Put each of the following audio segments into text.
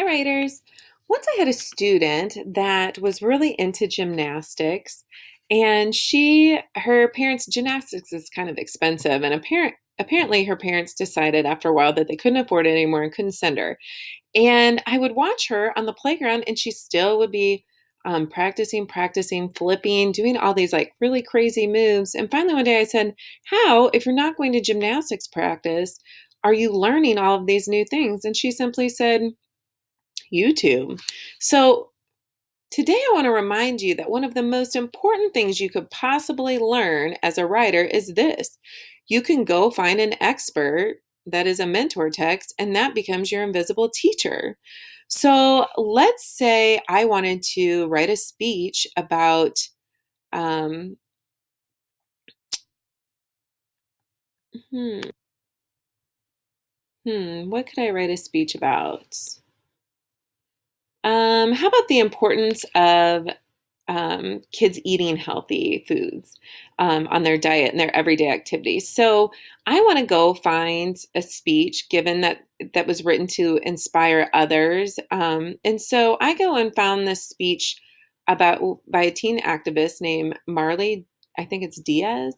Hi, writers. Once I had a student that was really into gymnastics, and her parents, gymnastics is kind of expensive, and apparently her parents decided after a while that they couldn't afford it anymore and couldn't send her. And I would watch her on the playground, and she still would be practicing, flipping, doing all these like really crazy moves. And finally, one day I said, "How, if you're not going to gymnastics practice, are you learning all of these new things?" And she simply said, YouTube. So today I want to remind you that one of the most important things you could possibly learn as a writer is this. You can go find an expert that is a mentor text, and that becomes your invisible teacher. So let's say I wanted to write a speech about, um, hmm, what could I write a speech about? How about the importance of kids eating healthy foods on their diet and their everyday activities? So I want to go find a speech given that was written to inspire others. And so I go and found this speech about by a teen activist named Marley, I think it's Diaz,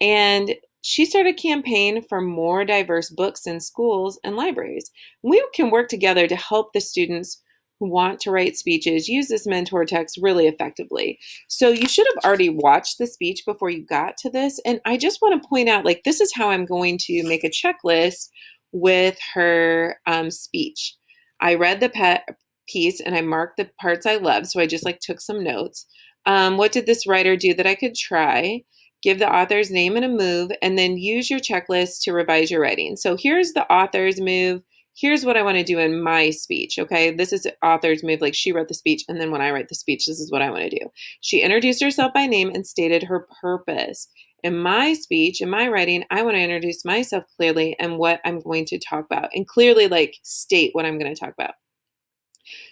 and she started a campaign for more diverse books in schools and libraries. We can work together to help the students who want to write speeches use this mentor text really effectively. So you should have already watched the speech before you got to this. And I just want to point out, like, this is how I'm going to make a checklist with her speech. I read the piece and I marked the parts I loved. So I just like took some notes. What did this writer do that I could try? Give the author's name and a move, and then use your checklist to revise your writing. So here's the author's move. Here's what I want to do in my speech. Okay. This is the author's move. Like she wrote the speech. And then when I write the speech, this is what I want to do. She introduced herself by name and stated her purpose. In my speech, in my writing, I want to introduce myself clearly and what I'm going to talk about and clearly like state what I'm going to talk about.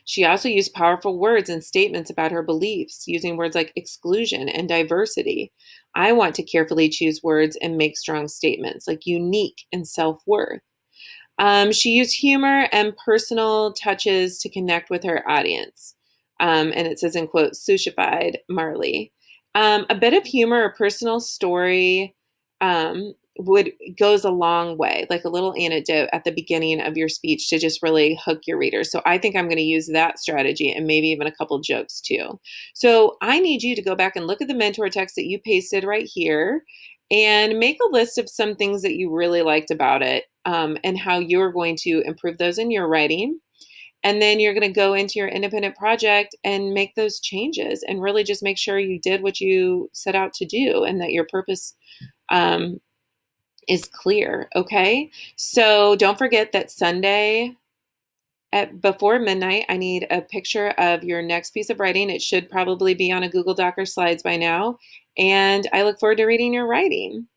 She also used powerful words and statements about her beliefs, using words like exclusion and diversity. I want to carefully choose words and make strong statements like unique and self worth. She used humor and personal touches to connect with her audience. And it says in quotes, "Sushified Marley." A bit of humor or personal story would goes a long way, like a little anecdote at the beginning of your speech to just really hook your readers. So I think I'm going to use that strategy and maybe even a couple jokes too. So I need you to go back and look at the mentor text that you pasted right here and make a list of some things that you really liked about it, and how you're going to improve those in your writing. And then you're going to go into your independent project and make those changes and really just make sure you did what you set out to do and that your purpose um, is clear. Okay. So don't forget that Sunday at before midnight, I need a picture of your next piece of writing. It should probably be on a Google Doc or slides by now. And I look forward to reading your writing.